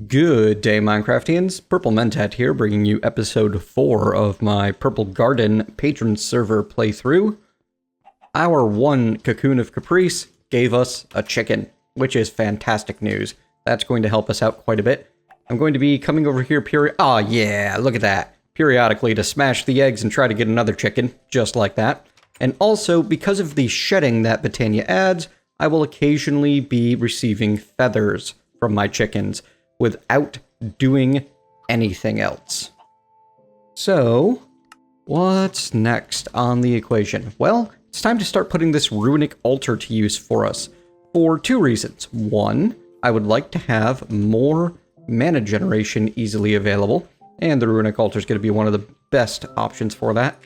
Good day, Minecraftians. PurpleMentat here, bringing you episode 4 of my Purple Garden Patron server playthrough. Our one Cocoon of Caprice gave us a chicken, which is fantastic news. That's going to help us out quite a bit. I'm going to be coming over here look at that. Periodically to smash the eggs and try to get another chicken, just like that. And also, because of the shedding that Botania adds, I will occasionally be receiving feathers from my chickens without doing anything else. So, what's next on the equation? Well, it's time to start putting this runic altar to use for us, for two reasons. One, I would like to have more mana generation easily available, and the runic altar is going to be one of the best options for that.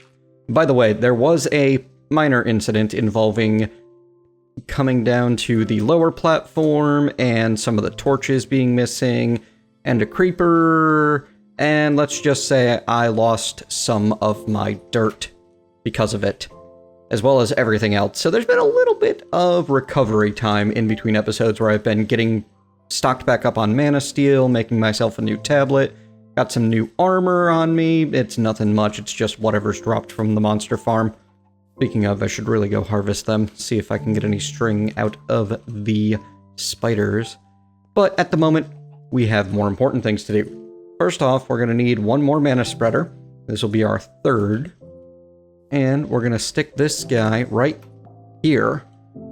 By the way, there was a minor incident involving coming down to the lower platform and some of the torches being missing and a creeper, and let's just say I lost some of my dirt because of it, as well as everything else. So there's been a little bit of recovery time in between episodes where I've been getting stocked back up on manasteel, making myself a new tablet, got some new armor on me. It's nothing much, it's just whatever's dropped from the monster farm. Speaking of, I should really go harvest them, see if I can get any string out of the spiders. But at the moment, we have more important things to do. First off, we're going to need one more mana spreader. This will be our third. And we're going to stick this guy right here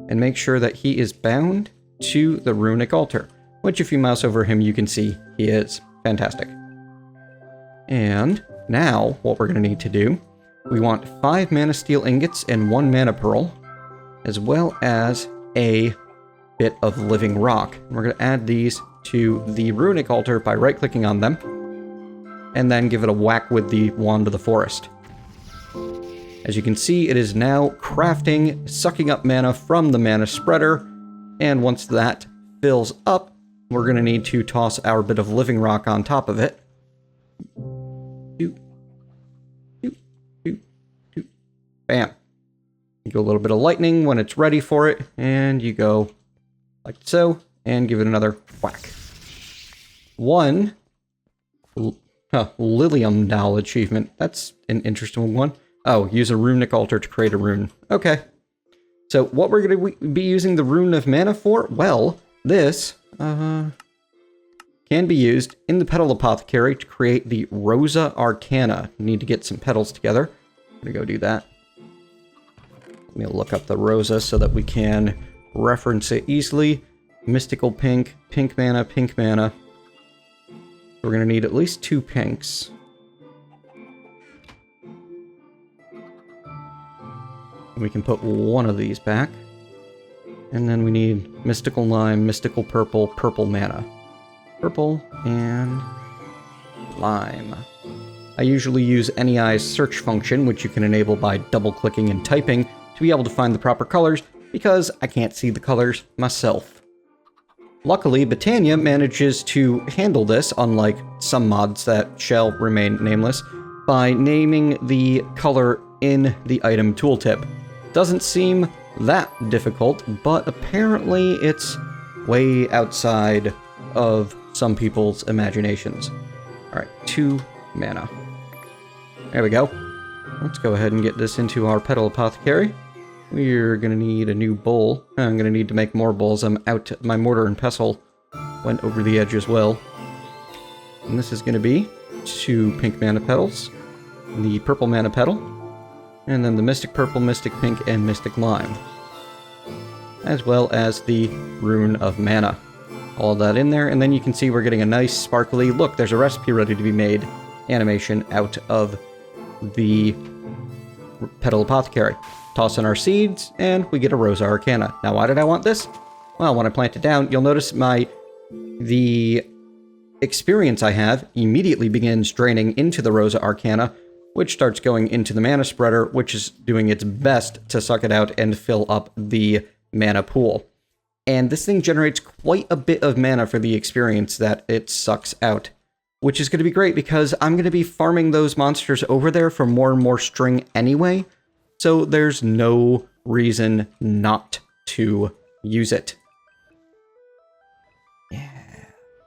and make sure that he is bound to the runic altar, which if you mouse over him, you can see he is. Fantastic. And now, what we're going to need to do, we want 5 manasteel ingots and 1 mana pearl, as well as a bit of living rock. And we're going to add these to the runic altar by right-clicking on them, and then give it a whack with the wand of the forest. As you can see, it is now crafting, sucking up mana from the mana spreader, and once that fills up, we're going to need to toss our bit of living rock on top of it. Bam. You go a little bit of lightning when it's ready for it, and you go like so, and give it another whack. One Lilium Doll achievement. That's an interesting one. Oh, use a runic altar to create a rune. Okay. So what we're going to be using the Rune of Mana for? Well, this can be used in the Petal Apothecary to create the Rosa Arcana. You need to get some petals together. I'm going to go do that. Let me look up the Rosa so that we can reference it easily. Mystical pink, pink mana, pink mana. We're going to need at least 2 pinks. We can put one of these back. And then we need mystical lime, mystical purple, purple mana. Purple and lime. I usually use NEI's search function, which you can enable by double-clicking and typing, to be able to find the proper colors, because I can't see the colors myself. Luckily, Botania manages to handle this, unlike some mods that shall remain nameless, by naming the color in the item tooltip. Doesn't seem that difficult, but apparently it's way outside of some people's imaginations. Alright, 2 mana. There we go. Let's go ahead and get this into our Petal Apothecary. We're going to need a new bowl. I'm going to need to make more bowls. I'm out. My mortar and pestle went over the edge as well. And this is going to be 2 pink mana petals, the purple mana petal, and then the mystic purple, mystic pink, and mystic lime, as well as the Rune of Mana. All of that in there, and then you can see we're getting a nice sparkly, look, there's a recipe ready to be made animation out of the Petal Apothecary. Toss in our seeds, and we get a Rosa Arcana. Now, why did I want this? Well, when I plant it down, you'll notice the experience I have immediately begins draining into the Rosa Arcana, which starts going into the mana spreader, which is doing its best to suck it out and fill up the mana pool. And this thing generates quite a bit of mana for the experience that it sucks out, which is going to be great because I'm going to be farming those monsters over there for more and more string anyway. So there's no reason not to use it. Yeah.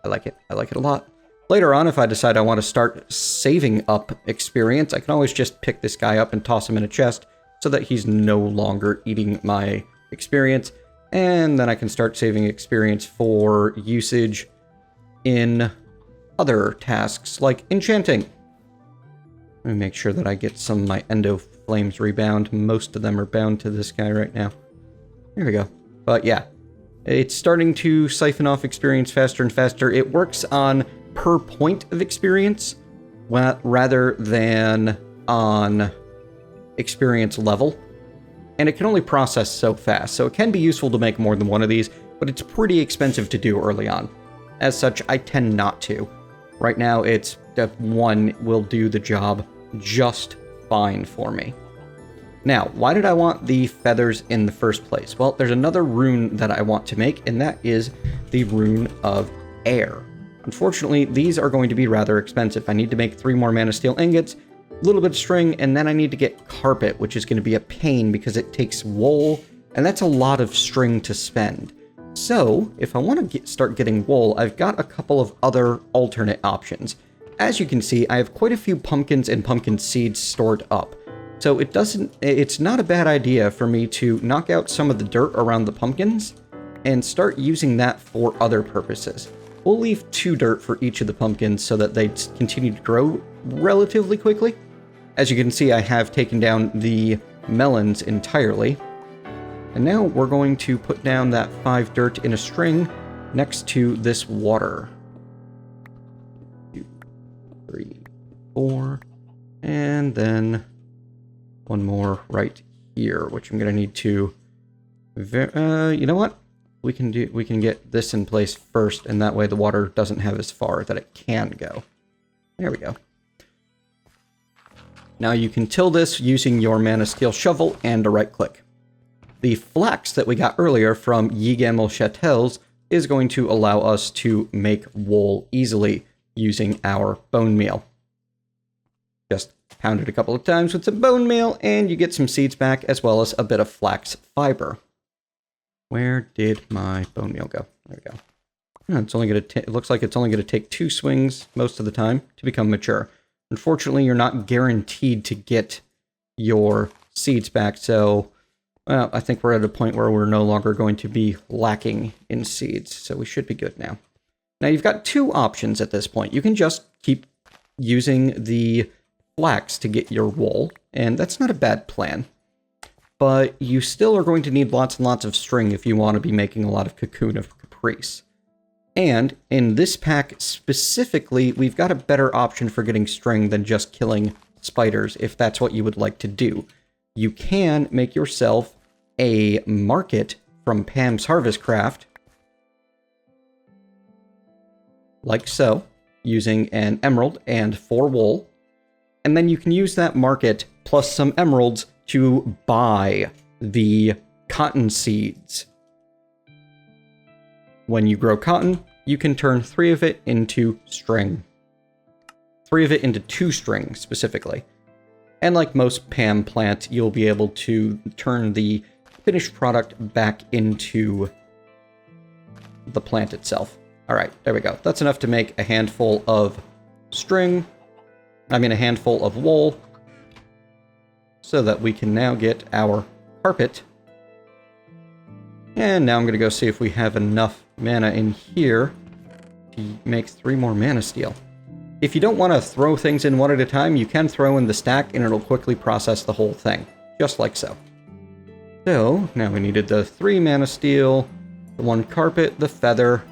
I like it. I like it a lot. Later on, if I decide I want to start saving up experience, I can always just pick this guy up and toss him in a chest so that he's no longer eating my experience. And then I can start saving experience for usage in other tasks like enchanting. Let me make sure that I get some of my endoflames rebound. Most of them are bound to this guy right now. There we go. But yeah, it's starting to siphon off experience faster and faster. It works on per point of experience rather than on experience level. And it can only process so fast, so it can be useful to make more than one of these, but it's pretty expensive to do early on. As such, I tend not to. Right now, it's that one will do the job just fine for me. Now, why did I want the feathers in the first place? Well, there's another rune that I want to make, and that is the Rune of Air. Unfortunately, these are going to be rather expensive. I need to make 3 more manasteel ingots, a little bit of string, and then I need to get carpet, which is going to be a pain because it takes wool, and that's a lot of string to spend. So, if I want to start getting wool, I've got a couple of other alternate options. As you can see, I have quite a few pumpkins and pumpkin seeds stored up. So it's not a bad idea for me to knock out some of the dirt around the pumpkins and start using that for other purposes. We'll leave 2 dirt for each of the pumpkins so that they continue to grow relatively quickly. As you can see, I have taken down the melons entirely. And now we're going to put down that 5 dirt in a string next to this water. 2, 3, 4, and then one more right here, which I'm going to need to... you know what? We can get this in place first, and that way the water doesn't have as far that it can go. There we go. Now you can till this using your manasteel shovel and a right click. The flax that we got earlier from Yigamel Chatels is going to allow us to make wool easily using our bone meal. Just pound it a couple of times with some bone meal, and you get some seeds back, as well as a bit of flax fiber. Where did my bone meal go? There we go. It's only going to it looks like it's only going to take 2 swings most of the time to become mature. Unfortunately, you're not guaranteed to get your seeds back, so well, I think we're at a point where we're no longer going to be lacking in seeds, so we should be good now. Now, you've got 2 options at this point. You can just keep using the flax to get your wool, and that's not a bad plan. But you still are going to need lots and lots of string if you want to be making a lot of Cocoon of Caprice. And in this pack specifically, we've got a better option for getting string than just killing spiders, if that's what you would like to do. You can make yourself a market from Pam's Harvest Craft, like so, using an emerald and 4 wool. And then you can use that market plus some emeralds to buy the cotton seeds. When you grow cotton, you can turn 3 of it into string. 3 of it into 2 string, specifically. And like most Pam plant, you'll be able to turn the finished product back into the plant itself. Alright, there we go. That's enough to make a handful of string. I mean a handful of wool. So that we can now get our carpet. And now I'm going to go see if we have enough mana in here to make 3 more manasteel. If you don't want to throw things in one at a time, you can throw in the stack and it'll quickly process the whole thing. Just like so. So, now we needed the 3 manasteel, the 1 carpet, the feather.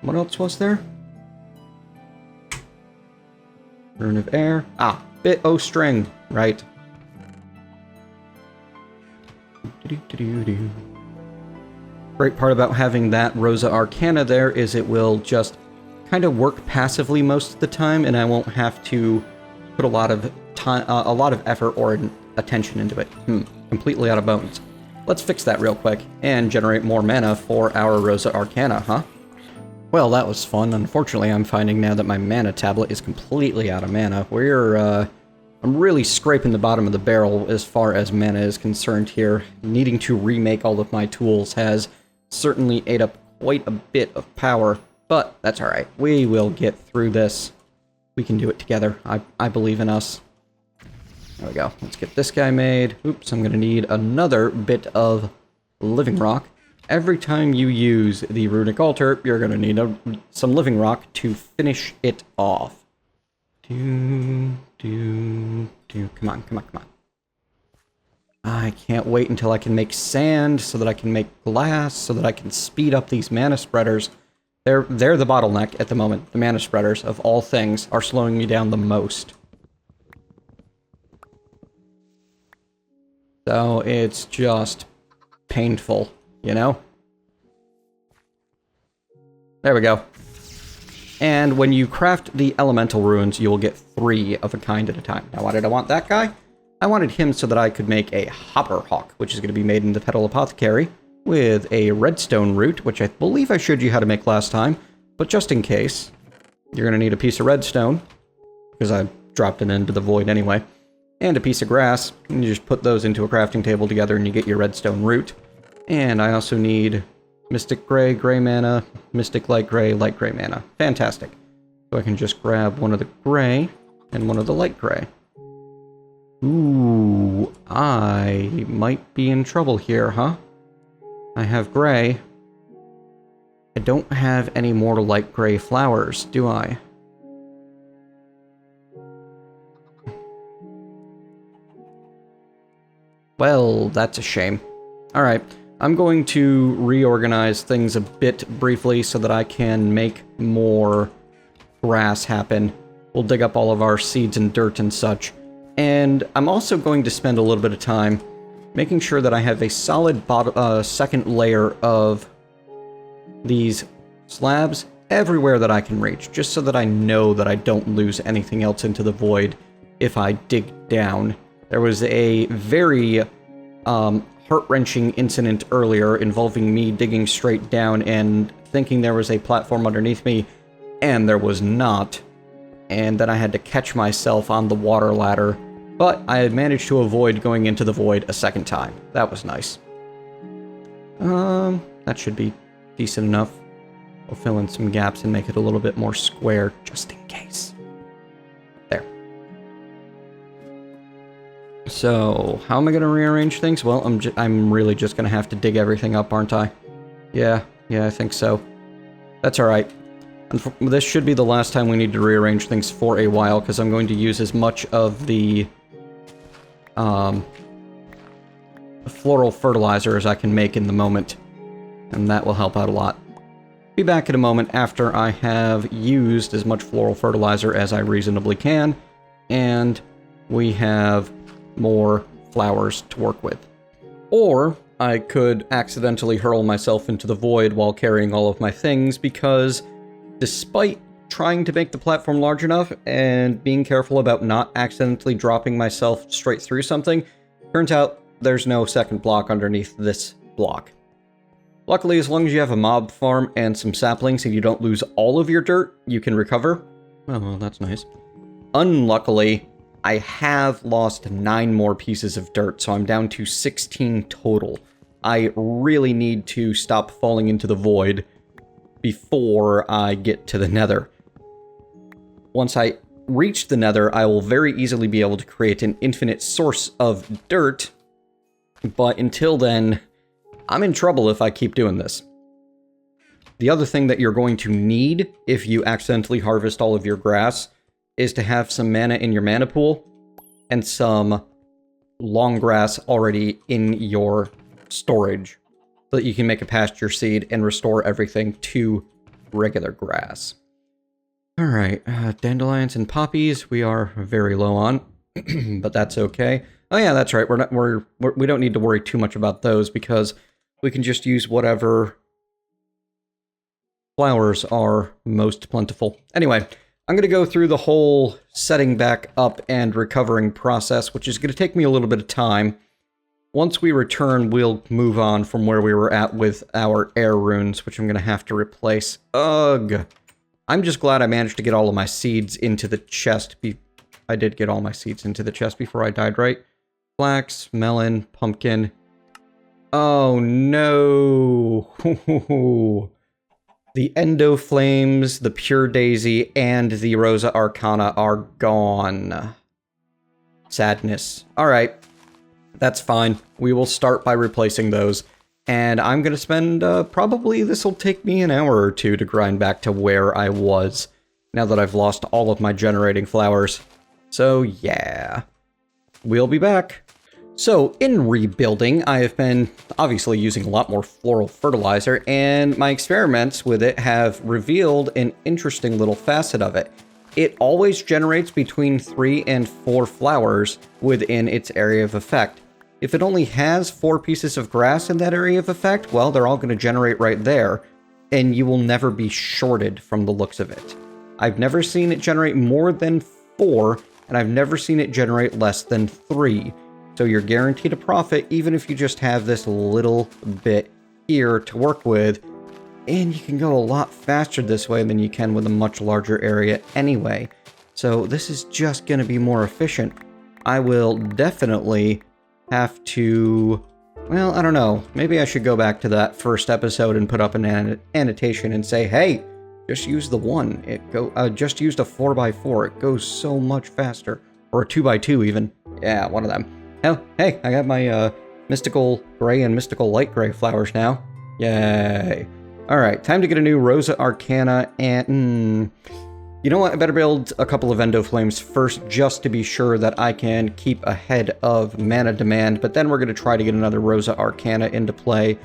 What else was there? Rune of Air. Ah, bit o string. Right. Great part about having that Rosa Arcana there is it will just kind of work passively most of the time, and I won't have to put a lot of time, a lot of effort or attention into it. Completely out of bones. Let's fix that real quick and generate more mana for our Rosa Arcana, huh? Well, that was fun. Unfortunately, I'm finding now that my mana tablet is completely out of mana. I'm really scraping the bottom of the barrel as far as mana is concerned here. Needing to remake all of my tools has certainly ate up quite a bit of power, But that's alright. We will get through this. We can do it together. I believe in us. There we go. Let's get this guy made. Oops, I'm going to need another bit of living rock. Every time you use the runic altar, you're going to need some living rock to finish it off. Come on, come on, come on. I can't wait until I can make sand, so that I can make glass, so that I can speed up these mana spreaders. They're the bottleneck at the moment. The mana spreaders, of all things, are slowing me down the most. So it's just painful, you know? There we go. And when you craft the elemental runes, you will get 3 of a kind at a time. Now, why did I want that guy? I wanted him so that I could make a hopper hawk, which is going to be made in the Petal Apothecary, with a redstone root, which I believe I showed you how to make last time, but just in case, you're going to need a piece of redstone, because I dropped it into the void anyway, and a piece of grass, and you just put those into a crafting table together and you get your redstone root. And I also need Mystic Gray, Gray mana, Mystic Light Gray mana. Fantastic. So I can just grab one of the gray and one of the light gray. Ooh, I might be in trouble here, huh? I have gray. I don't have any more light gray flowers, do I? Well, that's a shame. Alright, I'm going to reorganize things a bit briefly so that I can make more grass happen. We'll dig up all of our seeds and dirt and such. And I'm also going to spend a little bit of time making sure that I have a solid second layer of these slabs everywhere that I can reach, just so that I know that I don't lose anything else into the void if I dig down. There was a very heart-wrenching incident earlier involving me digging straight down and thinking there was a platform underneath me, and there was not. And then I had to catch myself on the water ladder, but I had managed to avoid going into the void a second time. That was nice. That should be decent enough. We'll fill in some gaps and make it a little bit more square, just in case. There. So, how am I going to rearrange things? Well, I'm really just going to have to dig everything up, aren't I? Yeah, I think so. That's alright. This should be the last time we need to rearrange things for a while, because I'm going to use as much of the floral fertilizer as I can make in the moment, and that will help out a lot. Be back in a moment after I have used as much floral fertilizer as I reasonably can, and we have more flowers to work with. Or I could accidentally hurl myself into the void while carrying all of my things, because despite trying to make the platform large enough and being careful about not accidentally dropping myself straight through something, turns out there's no second block underneath this block. Luckily, as long as you have a mob farm and some saplings and you don't lose all of your dirt, you can recover. Oh, well, that's nice. Unluckily, I have lost 9 more pieces of dirt, so I'm down to 16 total. I really need to stop falling into the void before I get to the Nether. Once I reach the Nether, I will very easily be able to create an infinite source of dirt, but until then, I'm in trouble if I keep doing this. The other thing that you're going to need if you accidentally harvest all of your grass is to have some mana in your mana pool and some long grass already in your storage, so that you can make a pasture seed and restore everything to regular grass. Alright, dandelions and poppies we are very low on, but that's okay. Oh yeah, that's right, we don't need to worry too much about those, because we can just use whatever flowers are most plentiful. Anyway, I'm going to go through the whole setting back up and recovering process, which is going to take me a little bit of time. Once we return, we'll move on from where we were at with our air runes, which I'm going to have to replace. Ugh. I'm just glad I managed to get all of my seeds into the chest. I did get all my seeds into the chest before I died, right? Flax, melon, pumpkin. Oh, no. The endoflames, the pure daisy, and the rosa arcana are gone. Sadness. Alright, that's fine. We will start by replacing those. And I'm going to spend, probably this will take me an hour or two to grind back to where I was, now that I've lost all of my generating flowers. So yeah, we'll be back. So in rebuilding, I have been obviously using a lot more floral fertilizer, and my experiments with it have revealed an interesting little facet of it. It always generates between 3 and 4 flowers within its area of effect. If it only has 4 pieces of grass in that area of effect, well, they're all going to generate right there, and you will never be shorted from the looks of it. I've never seen it generate more than 4, and I've never seen it generate less than 3. So you're guaranteed a profit even if you just have this little bit here to work with, and you can go a lot faster this way than you can with a much larger area anyway. So this is just going to be more efficient. I will definitely have to, well, I don't know. Maybe I should go back to that first episode and put up an annotation and say, hey, just use the 1. Just used a 4x4. It goes so much faster. Or a 2x2 even. Yeah, one of them. Hell, hey, I got my mystical gray and mystical light gray flowers now. Yay. Alright, time to get a new Rosa Arcana, and you know what? I better build a couple of endoflames first, just to be sure that I can keep ahead of mana demand, but then we're going to try to get another Rosa Arcana into play,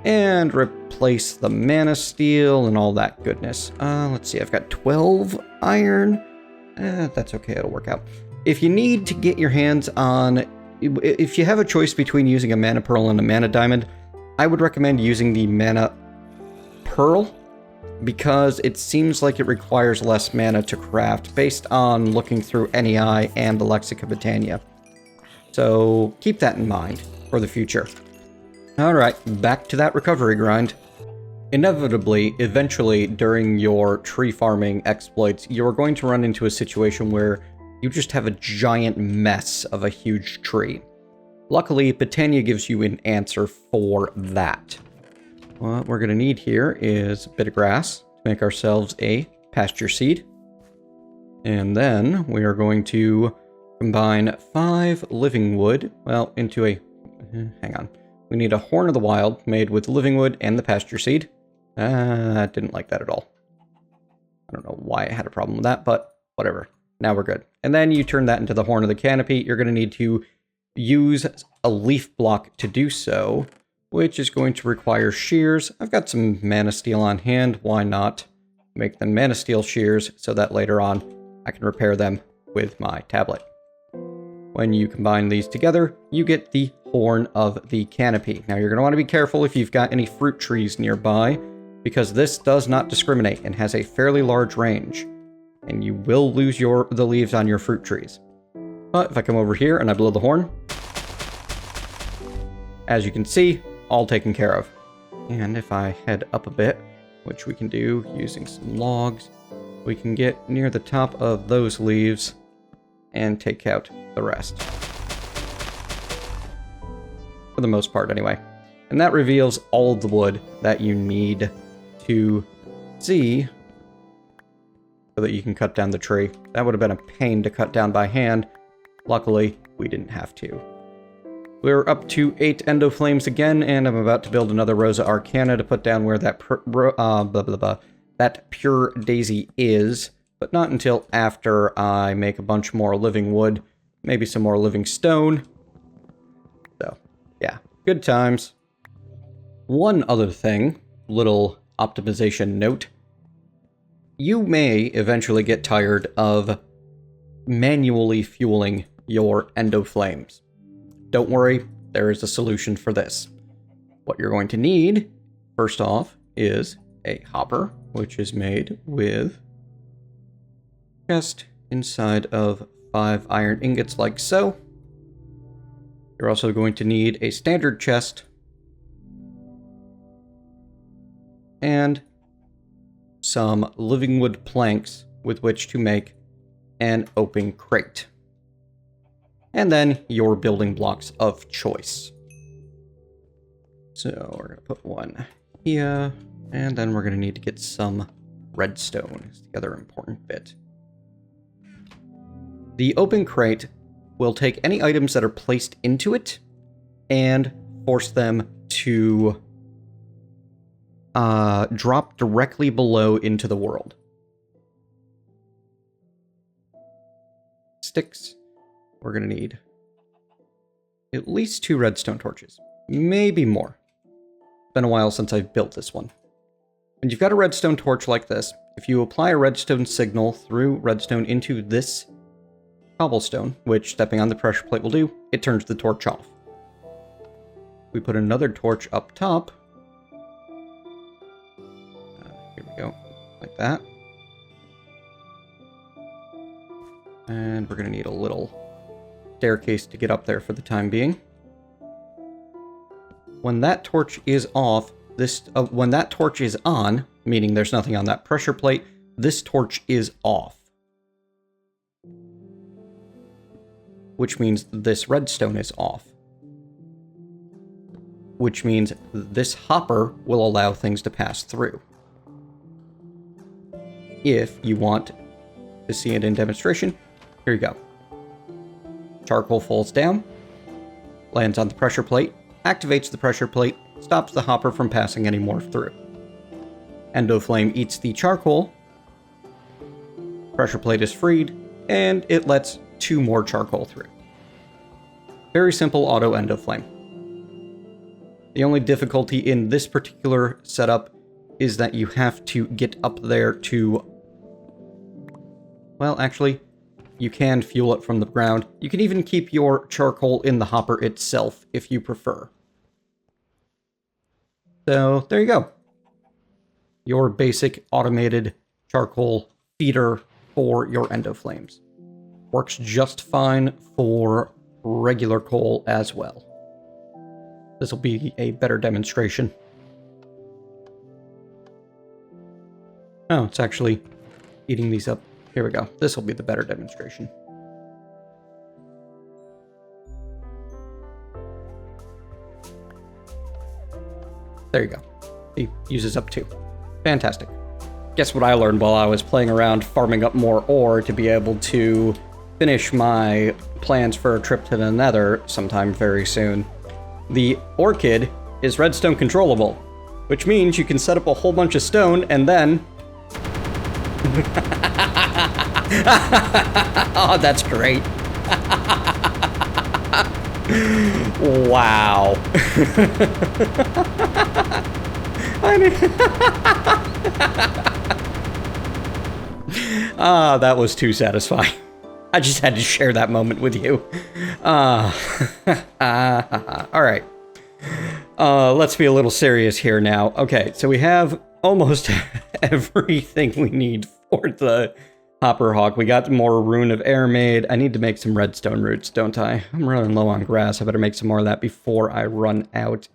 and replace the manasteel and all that goodness. Let's see, I've got 12 iron. That's okay, it'll work out. If you need to get your hands on, if you have a choice between using a mana pearl and a mana diamond, I would recommend using the mana pearl, because it seems like it requires less mana to craft based on looking through NEI and the Lexica Botania. So keep that in mind for the future. Alright, back to that recovery grind. Inevitably, eventually, during your tree farming exploits, you're going to run into a situation where you just have a giant mess of a huge tree. Luckily, Botania gives you an answer for that. What we're going to need here is a bit of grass to make ourselves a pasture seed. And then we are going to combine 5 living wood, well, into a, hang on. We need a horn of the wild made with living wood and the pasture seed. I didn't like that at all. I don't know why I had a problem with that, but whatever. Now we're good. And then you turn that into the horn of the canopy. You're going to need to use a leaf block to do so, which is going to require shears. I've got some manasteel on hand. Why not make them manasteel shears so that later on I can repair them with my tablet. When you combine these together, you get the horn of the canopy. Now you're going to want to be careful if you've got any fruit trees nearby, because this does not discriminate and has a fairly large range, and you will lose the leaves on your fruit trees. But if I come over here and I blow the horn, as you can see, all taken care of. And if I head up a bit, which we can do using some logs, we can get near the top of those leaves and take out the rest. For the most part, anyway. And that reveals all of the wood that you need to see so that you can cut down the tree. That would have been a pain to cut down by hand. Luckily, we didn't have to. We're up to 8 endoflames again, and I'm about to build another Rosa Arcana to put down where that that pure daisy is, but not until after I make a bunch more living wood, maybe some more living stone. So, yeah, good times. One other thing, little optimization note. You may eventually get tired of manually fueling your endoflames. Don't worry, there is a solution for this. What you're going to need, first off, is a hopper, which is made with chest inside of 5 iron ingots like so. You're also going to need a standard chest and some living wood planks with which to make an open crate. And then your building blocks of choice. So we're going to put one here. And then we're going to need to get some redstone, is the other important bit. The open crate will take any items that are placed into it and force them to drop directly below into the world. Sticks. We're going to need at least 2 redstone torches. Maybe more. Been a while since I've built this one. And you've got a redstone torch like this. If you apply a redstone signal through redstone into this cobblestone, which stepping on the pressure plate will do, it turns the torch off. We put another torch up top. Here we go, like that. And we're going to need a little staircase to get up there for the time being. When that torch is off, when that torch is on, meaning there's nothing on that pressure plate, this torch is off. Which means this redstone is off. Which means this hopper will allow things to pass through. If you want to see it in demonstration, here you go. Charcoal falls down, lands on the pressure plate, activates the pressure plate, stops the hopper from passing any more through. Endoflame eats the charcoal, pressure plate is freed, and it lets 2 more charcoal through. Very simple auto endoflame. The only difficulty in this particular setup is that you have to get up there to... Well, actually, you can fuel it from the ground. You can even keep your charcoal in the hopper itself if you prefer. So, there you go. Your basic automated charcoal feeder for your endoflames. Works just fine for regular coal as well. This will be a better demonstration. Oh, it's actually eating these up. Here we go. This will be the better demonstration. There you go. He uses up 2. Fantastic. Guess what I learned while I was playing around farming up more ore to be able to finish my plans for a trip to the Nether sometime very soon. The orchid is redstone controllable, which means you can set up a whole bunch of stone and then... Oh, that's great. Wow. That was too satisfying. I just had to share that moment with you. Alright. Let's be a little serious here now. Okay, so we have almost everything we need for the hopper hawk. We got more rune of air made. I need to make some redstone roots, don't I? I'm running low on grass. I better make some more of that before I run out.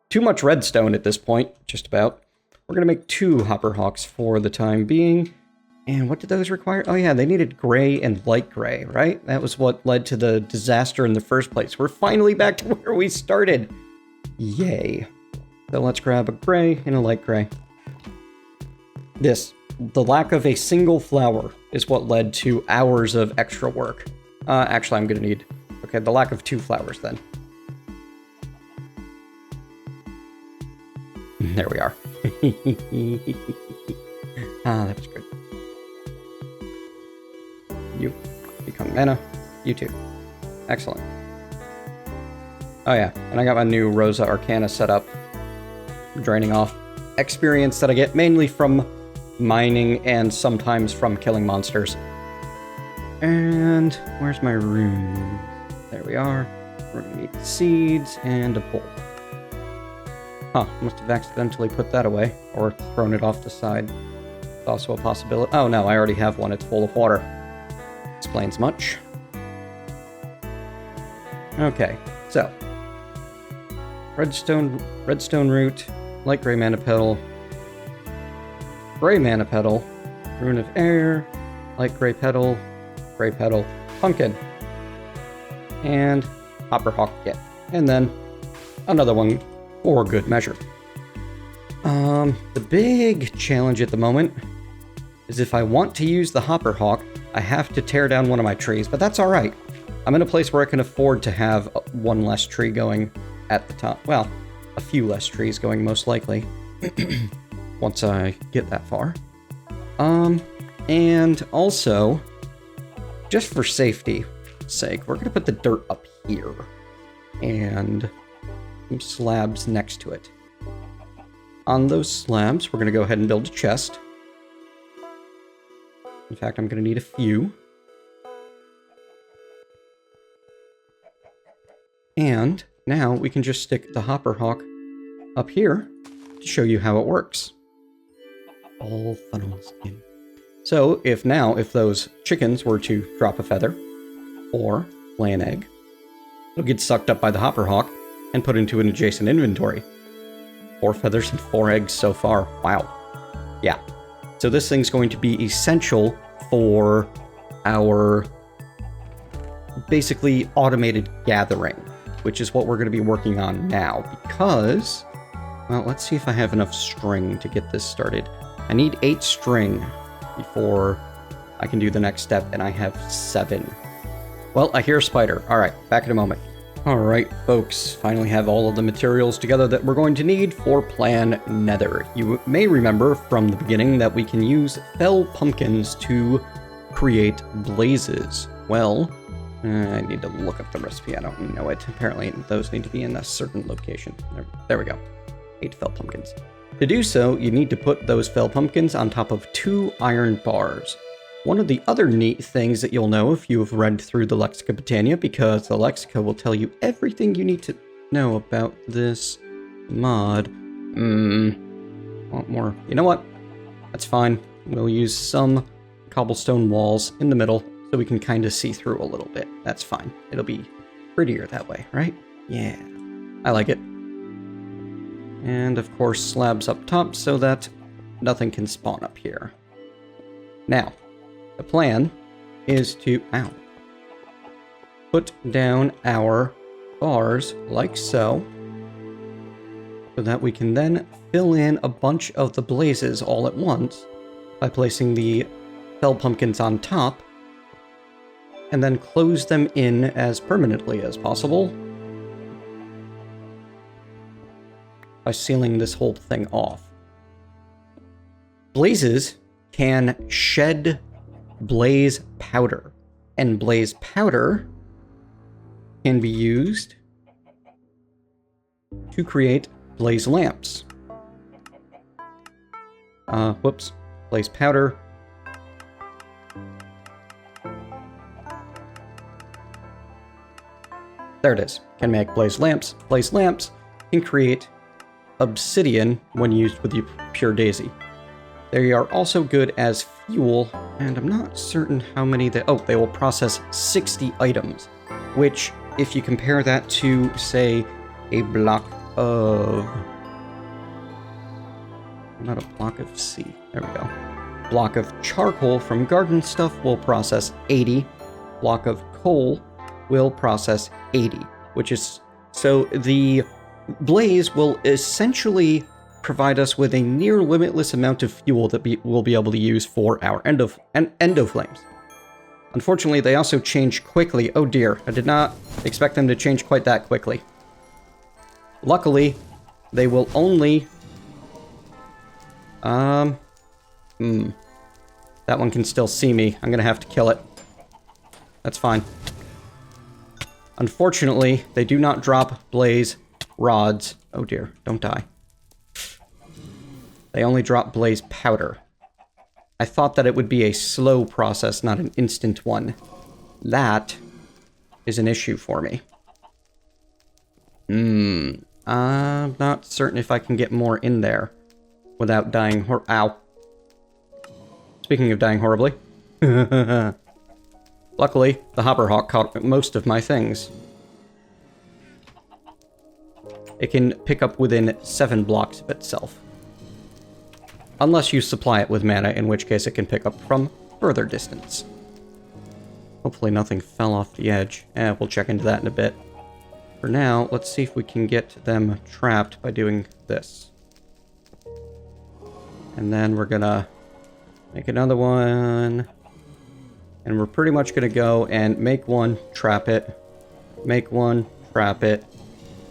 Too much redstone at this point, just about. We're going to make 2 hopper hawks for the time being. And what did those require? Oh yeah, they needed gray and light gray, right? That was what led to the disaster in the first place. We're finally back to where we started. Yay. So let's grab a gray and a light gray. The lack of a single flower is what led to hours of extra work. Actually, I'm going to need... Okay, the lack of 2 flowers then. There we are. That was good. You become mana. You too. Excellent. Oh yeah, and I got my new Rosa Arcana set up. Draining off experience that I get mainly from mining and sometimes from killing monsters. And where's my rune? There we are. We're gonna need seeds and a bowl. Huh, must have accidentally put that away or thrown it off the side. It's also a possibility. Oh no, I already have one. It's full of water. Explains much. Okay, so redstone root, light gray mana petal, gray mana petal, rune of air, light gray petal, pumpkin, and hopper hawk kit, and then another one for good measure. The big challenge at the moment is if I want to use the hopper hawk, I have to tear down one of my trees, but that's alright. I'm in a place where I can afford to have one less tree going at the top. Well, a few less trees going, most likely, once I get that far. And also, just for safety's sake, we're going to put the dirt up here, and some slabs next to it. On those slabs, we're going to go ahead and build a chest. In fact, I'm going to need a few. And now we can just stick the hopper hawk up here to show you how it works. All funnels in. So if those chickens were to drop a feather or lay an egg, it'll get sucked up by the hopper hawk and put into an adjacent inventory. 4 feathers and 4 eggs so far. Wow. Yeah. So this thing's going to be essential for our basically automated gathering, which is what we're going to be working on now because, well, let's see if I have enough string to get this started. I need 8 string before I can do the next step, and I have 7. Well, I hear a spider. All right, back in a moment. All right, folks, finally have all of the materials together that we're going to need for Plan Nether. You may remember from the beginning that we can use fell pumpkins to create blazes. Well, I need to look up the recipe. I don't know it. Apparently, those need to be in a certain location. There we go. 8 fell pumpkins. To do so, you need to put those fell pumpkins on top of 2 iron bars. One of the other neat things that you'll know if you have read through the Lexica Botania, because the Lexica will tell you everything you need to know about this mod. Want more? You know what? That's fine. We'll use some cobblestone walls in the middle so we can kind of see through a little bit. That's fine. It'll be prettier that way, right? Yeah. I like it. And of course, slabs up top so that nothing can spawn up here. Now, the plan is to, put down our bars like so that we can then fill in a bunch of the blazes all at once by placing the fell pumpkins on top and then close them in as permanently as possible by sealing this whole thing off. Blazes can shed blaze powder, and blaze powder can be used to create blaze lamps. Blaze powder. There it is. Can make blaze lamps. Blaze lamps can create obsidian when used with the pure daisy. They are also good as fuel, and I'm not certain how many they will process 60 items, which, if you compare that to, say, a block of... not a block of C. There we go. Block of charcoal from garden stuff will process 80. Block of coal will process 80, which is... so the blaze will essentially provide us with a near limitless amount of fuel that we'll be able to use for our endoflames. Unfortunately, they also change quickly. Oh dear, I did not expect them to change quite that quickly. Luckily, they will only... That one can still see me. I'm gonna have to kill it. That's fine. Unfortunately, they do not drop blaze rods. Oh dear, don't die. They only drop blaze powder. I thought that it would be a slow process, not an instant one. That is an issue for me. I'm not certain if I can get more in there without dying ow. Speaking of dying horribly. Luckily, the hopper hawk caught most of my things. It can pick up within 7 blocks of itself. Unless you supply it with mana, in which case it can pick up from further distance. Hopefully nothing fell off the edge. We'll check into that in a bit. For now, let's see if we can get them trapped by doing this. And then we're gonna make another one. And we're pretty much gonna go and make one, trap it. Make one, trap it.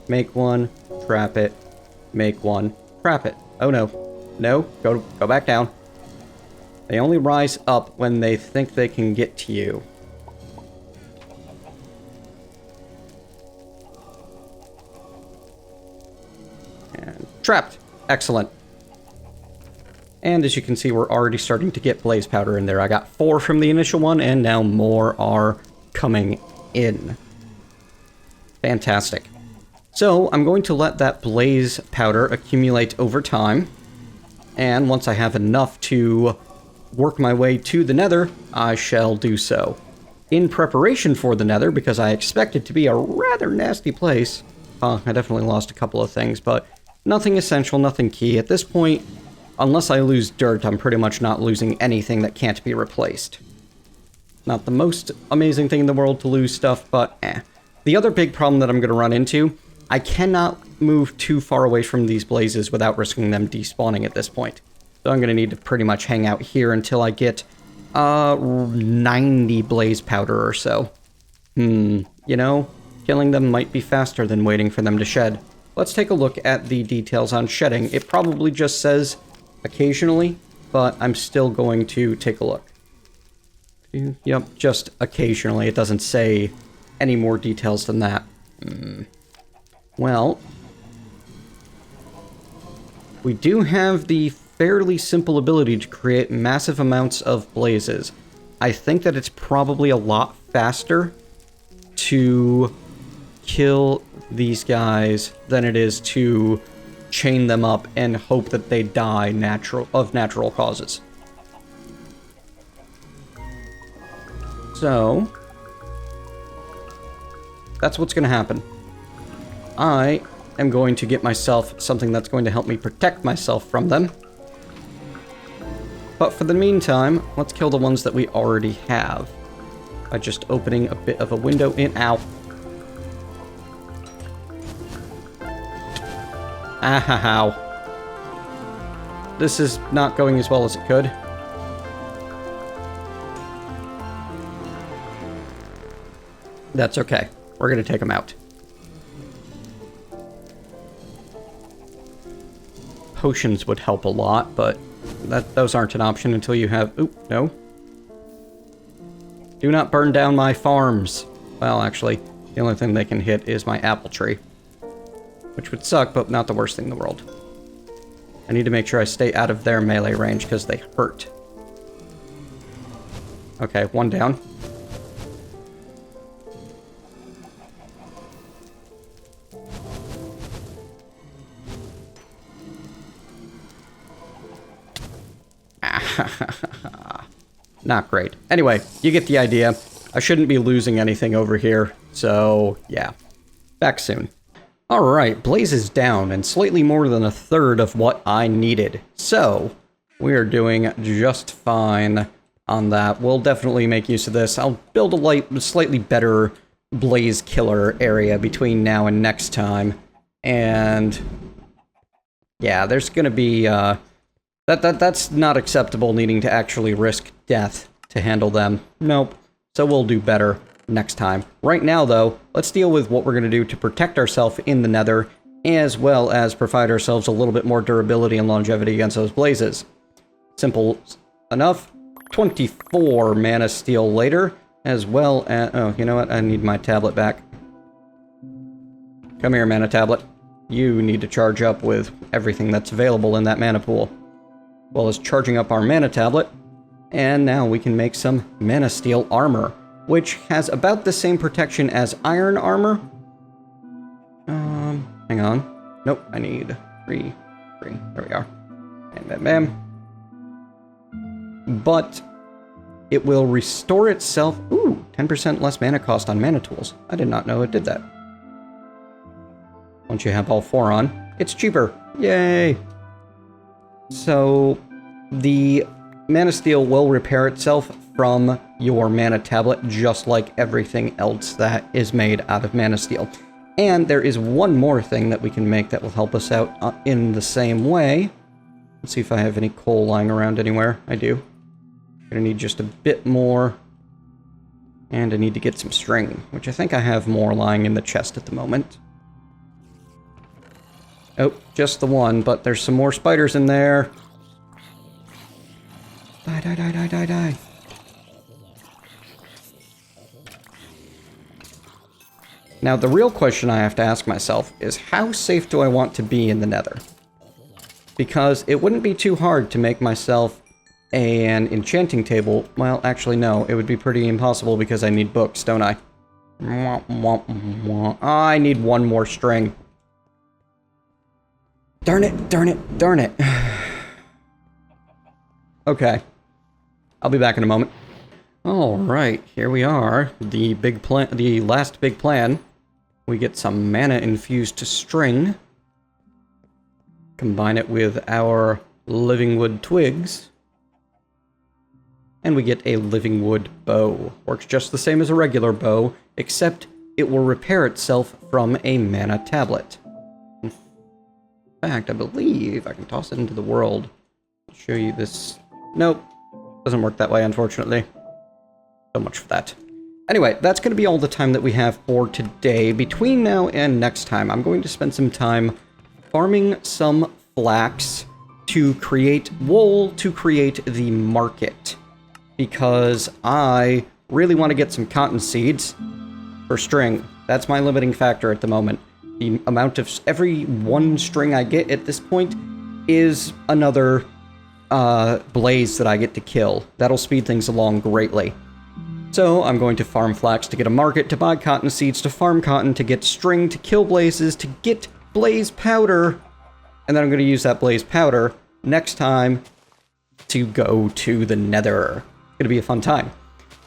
Make one, trap it. Make one, trap it. Oh no. No, go back down. They only rise up when they think they can get to you. And trapped. Excellent. And as you can see, we're already starting to get blaze powder in there. I got 4 from the initial one, and now more are coming in. Fantastic. So I'm going to let that blaze powder accumulate over time. And once I have enough to work my way to the Nether, I shall do so. In preparation for the Nether, because I expect it to be a rather nasty place. I definitely lost a couple of things, but nothing essential, nothing key. At this point, unless I lose dirt, I'm pretty much not losing anything that can't be replaced. Not the most amazing thing in the world to lose stuff, but eh. The other big problem that I'm going to run into, I cannot move too far away from these blazes without risking them despawning at this point. So I'm going to need to pretty much hang out here until I get 90 blaze powder or so. You know, killing them might be faster than waiting for them to shed. Let's take a look at the details on shedding. It probably just says occasionally, but I'm still going to take a look. Yep, just occasionally. It doesn't say any more details than that. Well, we do have the fairly simple ability to create massive amounts of blazes. I think that it's probably a lot faster to kill these guys than it is to chain them up and hope that they die of natural causes. So that's what's going to happen. I am going to get myself something that's going to help me protect myself from them. But for the meantime, let's kill the ones that we already have by just opening a bit of a window in. Ow. Ow. This is not going as well as it could. That's okay. We're going to take them out. Potions would help a lot, but those aren't an option until you have... Oop, no. Do not burn down my farms. Well, actually, the only thing they can hit is my apple tree. Which would suck, but not the worst thing in the world. I need to make sure I stay out of their melee range, because they hurt. Okay, one down. Not great. Anyway, you get the idea. I shouldn't be losing anything over here, so yeah. Back soon. Alright, blaze is down, and slightly more than a third of what I needed. So, we are doing just fine on that. We'll definitely make use of this. I'll build a slightly better blaze killer area between now and next time. And yeah, there's gonna be that's not acceptable, needing to actually risk death to handle them. Nope. So we'll do better next time. Right now, though, let's deal with what we're going to do to protect ourselves in the Nether, as well as provide ourselves a little bit more durability and longevity against those blazes. Simple enough. 24 manasteel later, as well as... Oh, you know what? I need my tablet back. Come here, mana tablet. You need to charge up with everything that's available in that mana pool. Well as charging up our mana tablet, and now we can make some manasteel armor, which has about the same protection as iron armor. Hang on. Nope, I need 3. There we are. Bam, bam, bam. But it will restore itself. Ooh, 10% less mana cost on mana tools. I did not know it did that. Once you have all 4 on, it's cheaper. Yay! So, the manasteel will repair itself from your mana tablet, just like everything else that is made out of manasteel. And there is one more thing that we can make that will help us out in the same way. Let's see if I have any coal lying around anywhere. I do. Gonna need just a bit more. And I need to get some string, which I think I have more lying in the chest at the moment. Oh, just the one, but there's some more spiders in there. Die, die, die, die, die, die. Now, the real question I have to ask myself is, how safe do I want to be in the Nether? Because it wouldn't be too hard to make myself an enchanting table. Well, actually, no. It would be pretty impossible because I need books, don't I? I need one more string. Darn it, darn it, darn it. Okay. I'll be back in a moment. Alright, here we are. The last big plan. We get some mana infused to string. Combine it with our living wood twigs. And we get a living wood bow. Works just the same as a regular bow, except it will repair itself from a mana tablet. In fact, I believe I can toss it into the world. I'll show you this. Nope. Doesn't work that way, unfortunately. So much for that. Anyway, that's going to be all the time that we have for today. Between now and next time, I'm going to spend some time farming some flax to create wool to create the market. Because I really want to get some cotton seeds for string. That's my limiting factor at the moment. The amount of every one string I get at this point is another blaze that I get to kill. That'll speed things along greatly. So I'm going to farm flax to get a market, to buy cotton seeds, to farm cotton, to get string, to kill blazes, to get blaze powder. And then I'm going to use that blaze powder next time to go to the Nether. It's going to be a fun time.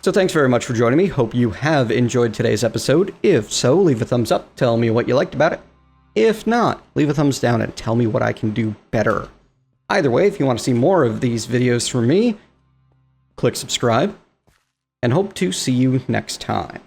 So thanks very much for joining me. Hope you have enjoyed today's episode. If so, leave a thumbs up. Tell me what you liked about it. If not, leave a thumbs down and tell me what I can do better. Either way, if you want to see more of these videos from me, click subscribe. And hope to see you next time.